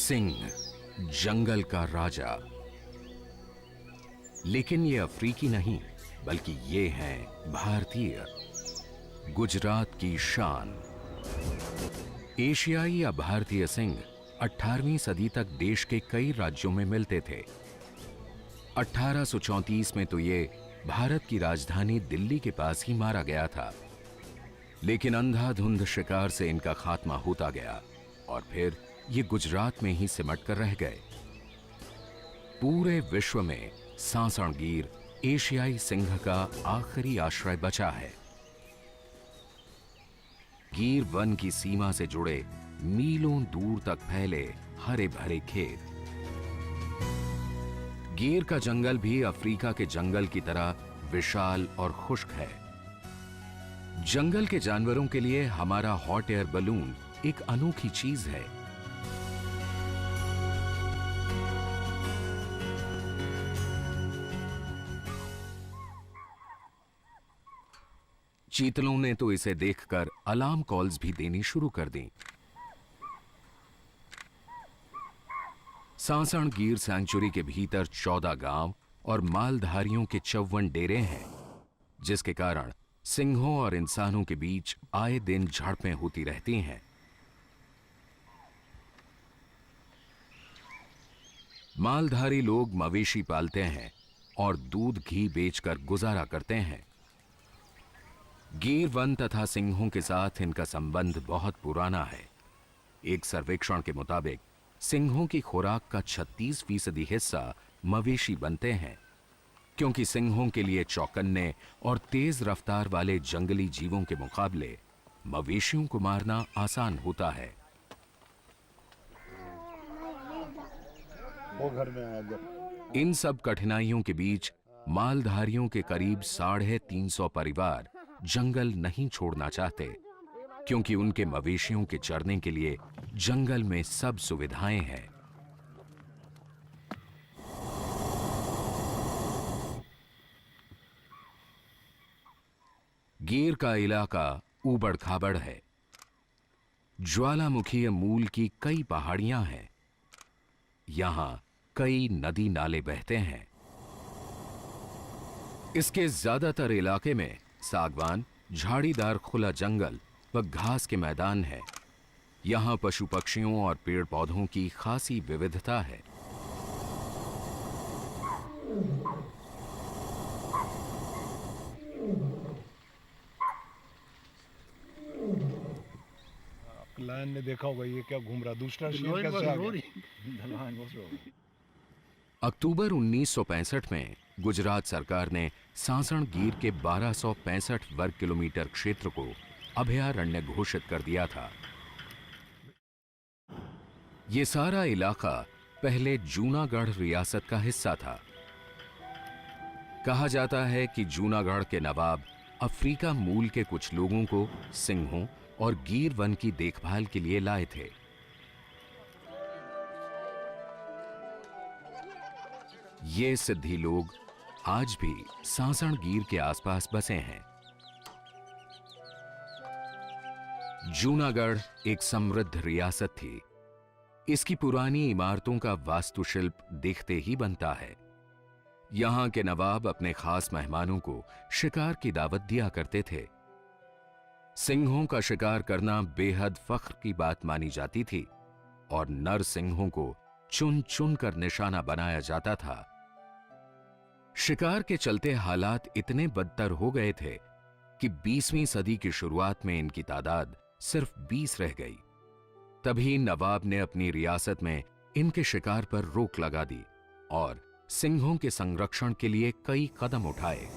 सिंह, जंगल का राजा। लेकिन ये अफ्रीकी नहीं, बल्कि ये हैं भारतीय, गुजरात की शान। एशियाई या भारतीय सिंह 18वीं सदी तक देश के कई राज्यों में मिलते थे। 1834 में तो ये भारत की राजधानी दिल्ली के पास ही मारा गया था। लेकिन अंधाधुंध शिकार से इनका खात्मा होता गया और फिर ये गुजरात में ही सिमट कर रह गए। पूरे विश्व में सासण गिर एशियाई सिंह का आखिरी आश्रय बचा है। गिर वन की सीमा से जुड़े मीलों दूर तक फैले हरे भरे खेत। गिर का जंगल भी अफ्रीका के जंगल की तरह विशाल और खुश्क है। जंगल के जानवरों के लिए हमारा हॉट एयर बलून एक अनोखी चीज है। चीतलों ने तो इसे देखकर अलार्म कॉल्स भी देनी शुरू कर दी। सासण गिर सैंक्चुरी के भीतर 14 गांव और मालधारियों के 54 डेरे हैं, जिसके कारण सिंहों और इंसानों के बीच आए दिन झड़पें होती रहती हैं। मालधारी लोग मवेशी पालते हैं और दूध घी बेचकर गुजारा करते हैं। गिर वन तथा सिंहों के साथ इनका संबंध बहुत पुराना है। एक सर्वेक्षण के मुताबिक सिंहों की खुराक का 36% हिस्सा मवेशी बनते हैं, क्योंकि सिंहों के लिए चौकन्ने और तेज रफ्तार वाले जंगली जीवों के मुकाबले मवेशियों को मारना आसान होता है। वो घर में आया। इन सब कठिनाइयों के बीच मालधारियों के करीब 350 परिवार जंगल नहीं छोड़ना चाहते, क्योंकि उनके मवेशियों के चरने के लिए जंगल में सब सुविधाएं हैं। गिर का इलाका ऊबड़ खाबड़ है। ज्वालामुखीय मूल की कई पहाड़ियां हैं। यहां कई नदी नाले बहते हैं। इसके ज्यादातर इलाके में सागवान, झाड़ीदार खुला जंगल व घास के मैदान है। यहां पशु पक्षियों और पेड़ पौधों की खासी विविधता है। लायन ने देखा होगा ये क्या घूम रहा, दूसरा शेर कैसे आ गया? अक्टूबर 1965 में गुजरात सरकार ने सासण गिर के 1265 वर्ग किलोमीटर क्षेत्र को अभयारण्य घोषित कर दिया था। यह सारा इलाका पहले जूनागढ़ रियासत का हिस्सा था। कहा जाता है कि जूनागढ़ के नवाब अफ्रीका मूल के कुछ लोगों को सिंहों और गिर वन की देखभाल के लिए लाए थे। ये सिद्धि लोग आज भी सासण गिर के आसपास बसे हैं। जूनागढ़ एक समृद्ध रियासत थी। इसकी पुरानी इमारतों का वास्तुशिल्प देखते ही बनता है। यहां के नवाब अपने खास मेहमानों को शिकार की दावत दिया करते थे। सिंहों का शिकार करना बेहद फख्र की बात मानी जाती थी और नर सिंहों को चुन चुन कर निशाना बनाया जाता था। शिकार के चलते हालात इतने बदतर हो गए थे कि 20वीं सदी की शुरुआत में इनकी तादाद सिर्फ 20 रह गई। तभी नवाब ने अपनी रियासत में इनके शिकार पर रोक लगा दी और सिंहों के संरक्षण के लिए कई कदम उठाए।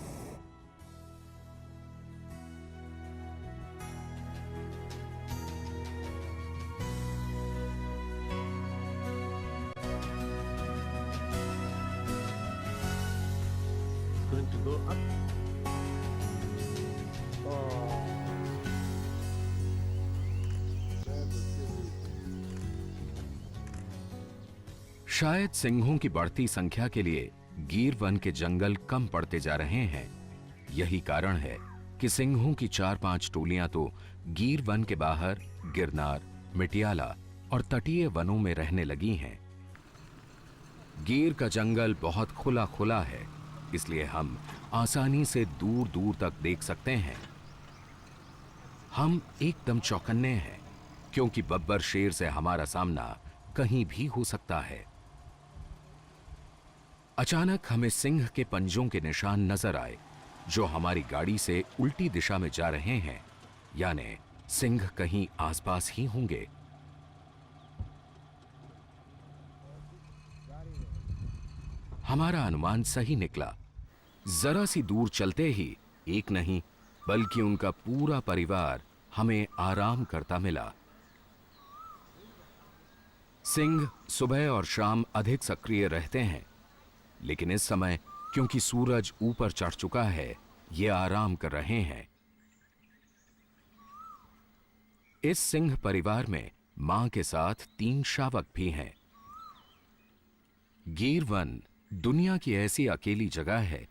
शायद सिंहों की बढ़ती संख्या के लिए गिर वन के जंगल कम पड़ते जा रहे हैं। यही कारण है कि सिंहों की 4-5 टोलियां तो गिर वन के बाहर गिरनार, मिटियाला और तटीय वनों में रहने लगी हैं। गिर का जंगल बहुत खुला खुला है, इसलिए हम आसानी से दूर दूर तक देख सकते हैं। हम एकदम चौकन्ने हैं, क्योंकि बब्बर शेर से हमारा सामना कहीं भी हो सकता है। अचानक हमें सिंह के पंजों के निशान नजर आए, जो हमारी गाड़ी से उल्टी दिशा में जा रहे हैं, यानी सिंह कहीं आसपास ही होंगे। हमारा अनुमान सही निकला। जरा सी दूर चलते ही एक नहीं बल्कि उनका पूरा परिवार हमें आराम करता मिला। सिंह सुबह और शाम अधिक सक्रिय रहते हैं, लेकिन इस समय क्योंकि सूरज ऊपर चढ़ चुका है, ये आराम कर रहे हैं। इस सिंह परिवार में मां के साथ 3 शावक भी हैं। गिर वन दुनिया की ऐसी अकेली जगह है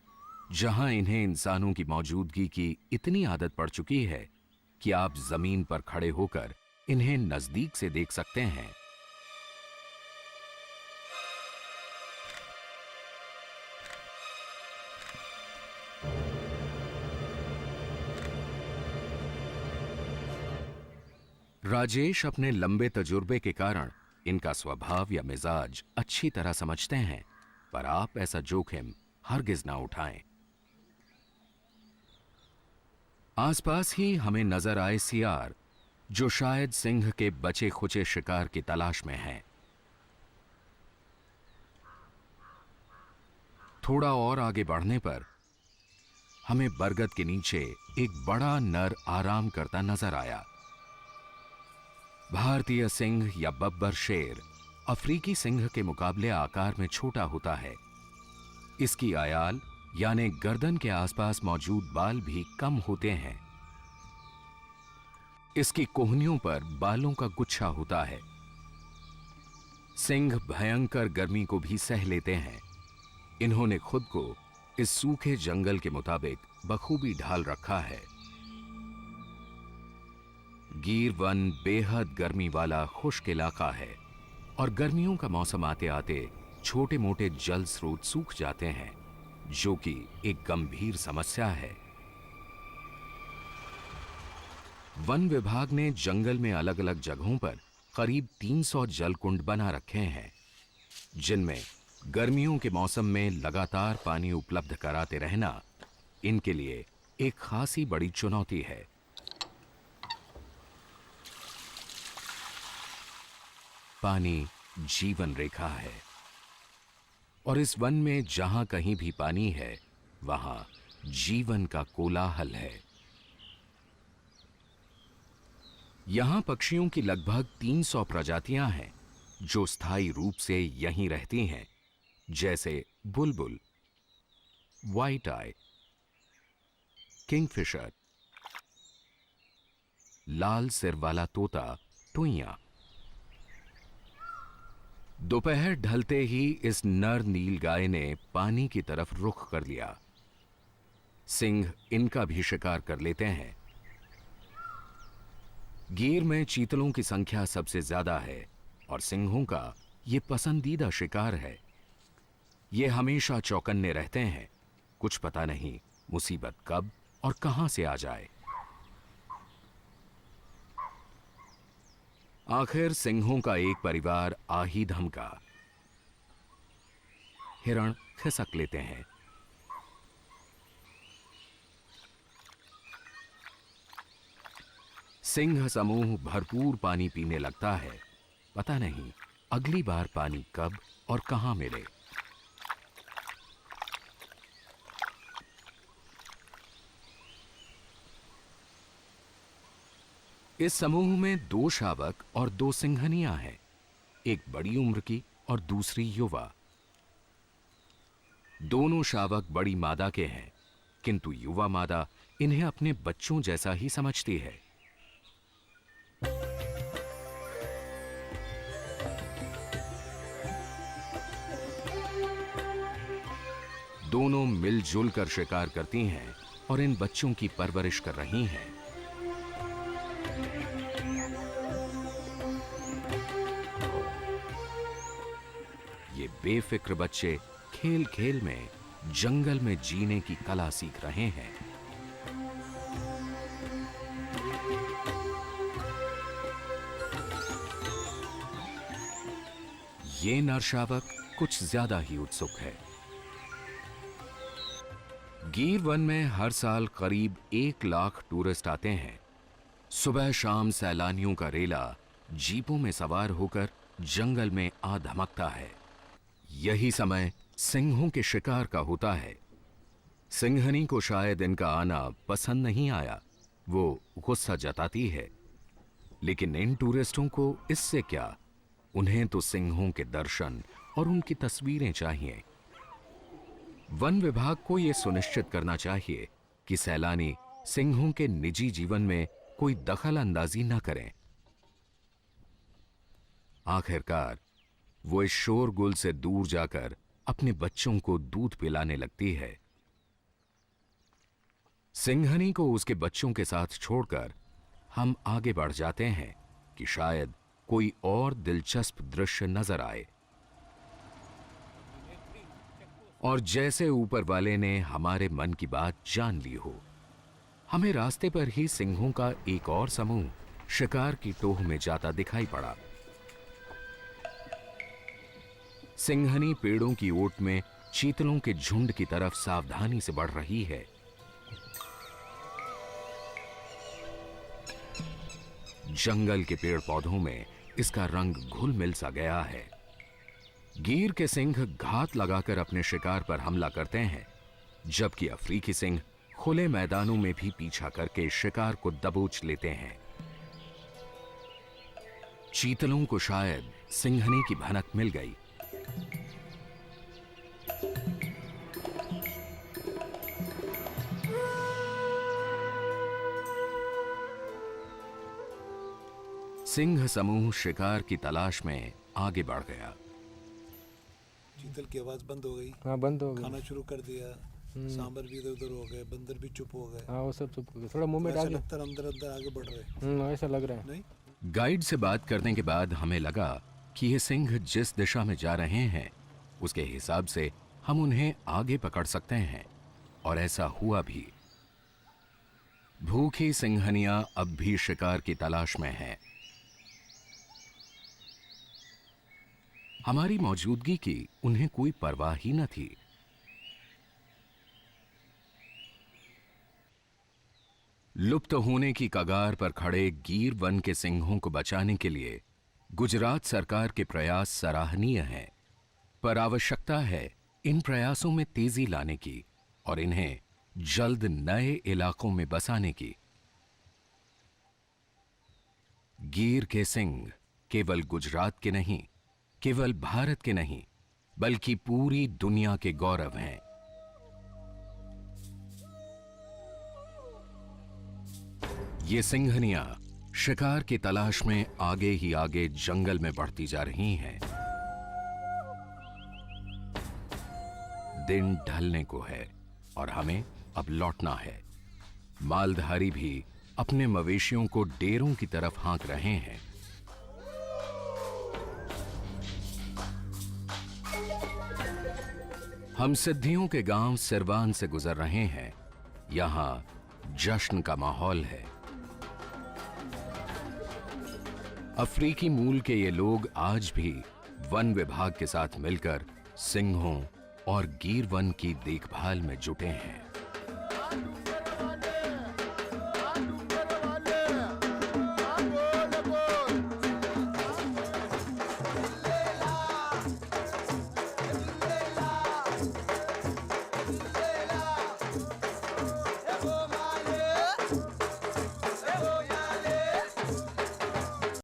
जहां इन्हें इंसानों की मौजूदगी की इतनी आदत पड़ चुकी है कि आप जमीन पर खड़े होकर इन्हें नजदीक से देख सकते हैं। राजेश अपने लंबे तजुर्बे के कारण इनका स्वभाव या मिजाज अच्छी तरह समझते हैं, पर आप ऐसा जोखिम हरगिज ना उठाएं। आसपास ही हमें नजर आए सियार, जो शायद सिंह के बचे खुचे शिकार की तलाश में हैं। थोड़ा और आगे बढ़ने पर हमें बरगद के नीचे एक बड़ा नर आराम करता नजर आया। भारतीय सिंह या बब्बर शेर अफ्रीकी सिंह के मुकाबले आकार में छोटा होता है। इसकी आयाल यानी गर्दन के आसपास मौजूद बाल भी कम होते हैं। इसकी कोहनियों पर बालों का गुच्छा होता है। सिंह भयंकर गर्मी को भी सह लेते हैं। इन्होंने खुद को इस सूखे जंगल के मुताबिक बखूबी ढाल रखा है। गिर वन बेहद गर्मी वाला खुश्क इलाका है और गर्मियों का मौसम आते आते छोटे मोटे जल स्रोत सूख जाते हैं, जो कि एक गंभीर समस्या है। वन विभाग ने जंगल में अलग अलग जगहों पर करीब 300 जलकुंड बना रखे हैं, जिनमें गर्मियों के मौसम में लगातार पानी उपलब्ध कराते रहना इनके लिए एक खासी बड़ी चुनौती है। पानी जीवन रेखा है और इस वन में जहां कहीं भी पानी है, वहां जीवन का कोलाहल है। यहां पक्षियों की लगभग 300 प्रजातियां हैं जो स्थायी रूप से यहीं रहती हैं, जैसे बुलबुल, व्हाइट आई, किंगफिशर, लाल सिर वाला तोता, टुइयां। दोपहर ढलते ही इस नर नील गाय ने पानी की तरफ रुख कर लिया। सिंह इनका भी शिकार कर लेते हैं। गिर में चीतलों की संख्या सबसे ज्यादा है और सिंहों का ये पसंदीदा शिकार है। ये हमेशा चौकन्ने रहते हैं, कुछ पता नहीं मुसीबत कब और कहां से आ जाए। आखिर सिंहों का एक परिवार आ ही धमका। हिरण खिसक लेते हैं। सिंह समूह भरपूर पानी पीने लगता है। पता नहीं अगली बार पानी कब और कहां मिले। इस समूह में 2 शावक और 2 सिंघनियां हैं, एक बड़ी उम्र की और दूसरी युवा। दोनों शावक बड़ी मादा के हैं, किंतु युवा मादा इन्हें अपने बच्चों जैसा ही समझती है। दोनों मिलजुल कर शिकार करती हैं और इन बच्चों की परवरिश कर रही हैं। बेफिक्र बच्चे खेल खेल में जंगल में जीने की कला सीख रहे हैं। ये नरशावक कुछ ज्यादा ही उत्सुक है। गिर वन में हर साल करीब 1 लाख टूरिस्ट आते हैं। सुबह शाम सैलानियों का रेला जीपों में सवार होकर जंगल में आ धमकता है। यही समय सिंहों के शिकार का होता है। सिंहनी को शायद इनका आना पसंद नहीं आया, वो गुस्सा जताती है। लेकिन इन टूरिस्टों को इससे क्या, उन्हें तो सिंहों के दर्शन और उनकी तस्वीरें चाहिए। वन विभाग को यह सुनिश्चित करना चाहिए कि सैलानी सिंहों के निजी जीवन में कोई दखल अंदाजी न करें। आखिरकार वो इस शोरगुल से दूर जाकर अपने बच्चों को दूध पिलाने लगती है। सिंहनी को उसके बच्चों के साथ छोड़कर हम आगे बढ़ जाते हैं कि शायद कोई और दिलचस्प दृश्य नजर आए। और जैसे ऊपर वाले ने हमारे मन की बात जान ली हो, हमें रास्ते पर ही सिंहों का एक और समूह शिकार की टोह में जाता दिखाई पड़ा। सिंहनी पेड़ों की ओट में चीतलों के झुंड की तरफ सावधानी से बढ़ रही है। जंगल के पेड़ पौधों में इसका रंग घुल मिल सा गया है। गिर के सिंह घात लगाकर अपने शिकार पर हमला करते हैं, जबकि अफ्रीकी सिंह खुले मैदानों में भी पीछा करके शिकार को दबोच लेते हैं। चीतलों को शायद सिंहनी की भनक मिल गई। सिंह समूह शिकार की तलाश में आगे बढ़ गया। चीतल की आवाज बंद हो गई। हाँ, बंद हो गई। खाना शुरू कर दिया। सांबर भी इधर उधर हो गए, बंदर भी चुप हो गए। हाँ, वो सब चुप हो गए। थोड़ा मूवमेंट आगे अंदर अंदर आगे बढ़ रहे। ऐसा लग रहा है। नहीं, गाइड से बात करने के बाद हमें लगा कि ये सिंह जिस दिशा में जा रहे हैं उसके हिसाब से हम उन्हें आगे पकड़ सकते हैं, और ऐसा हुआ भी। भूखी सिंहनियां अब भी शिकार की तलाश में हैं। हमारी मौजूदगी की उन्हें कोई परवाह ही न थी। लुप्त होने की कगार पर खड़े गिर वन के सिंहों को बचाने के लिए गुजरात सरकार के प्रयास सराहनीय हैं, पर आवश्यकता है इन प्रयासों में तेजी लाने की और इन्हें जल्द नए इलाकों में बसाने की। गिर के सिंह केवल गुजरात के नहीं, केवल भारत के नहीं, बल्कि पूरी दुनिया के गौरव हैं। ये सिंहनियां शिकार की तलाश में आगे ही आगे जंगल में बढ़ती जा रही हैं। दिन ढलने को है और हमें अब लौटना है। मालधारी भी अपने मवेशियों को डेरों की तरफ हाँक रहे हैं। हम सिद्धियों के गांव सिरवान से गुजर रहे हैं। यहां जश्न का माहौल है। अफ्रीकी मूल के ये लोग आज भी वन विभाग के साथ मिलकर सिंहों और गिर वन की देखभाल में जुटे हैं।